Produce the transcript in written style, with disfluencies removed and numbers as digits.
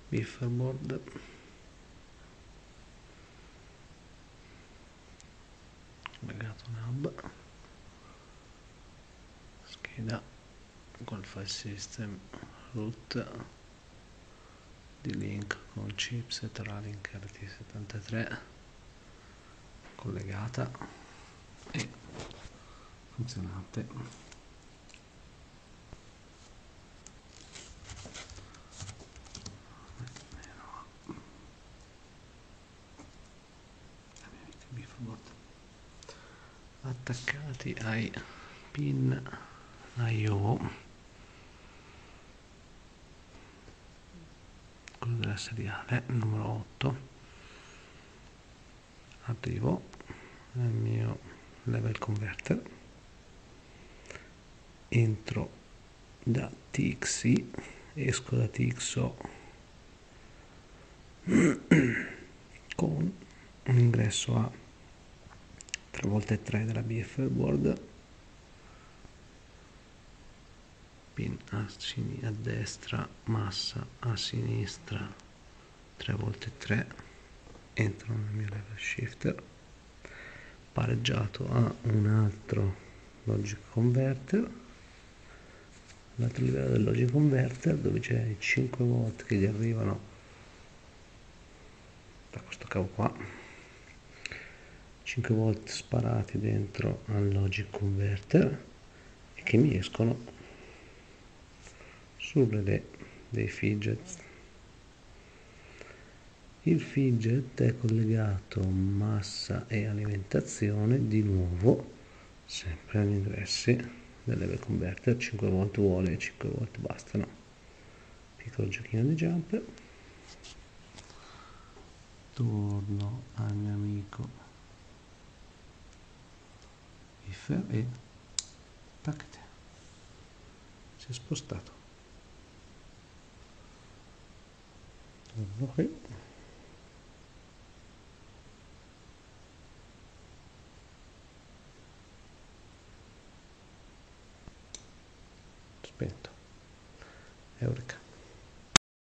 bufferboard, collegato un hub, scheda col file system root di link con chipset Ralink RT73 collegata e funzionante. Attaccati ai pin I/O, quello della seriale numero 8. Arrivo nel mio level converter, entro da TXI, esco da TXO con un ingresso a 3x3 della bufferboard, pin a destra, massa a sinistra 3x3, entro nel mio level shifter pareggiato a un altro logic converter, l'altro livello del logic converter, dove c'è i 5 volt che gli arrivano da questo cavo qua, 5 volt sparati dentro al logic converter e che mi escono sul relè dei fidget. Il fidget è collegato massa e alimentazione di nuovo sempre agli ingressi del level converter. 5 volt vuole e 5 volt bastano. Piccolo giochino di jump, torno al mio amico buffer e tac, si è spostato. Torno qui, spento, eureka.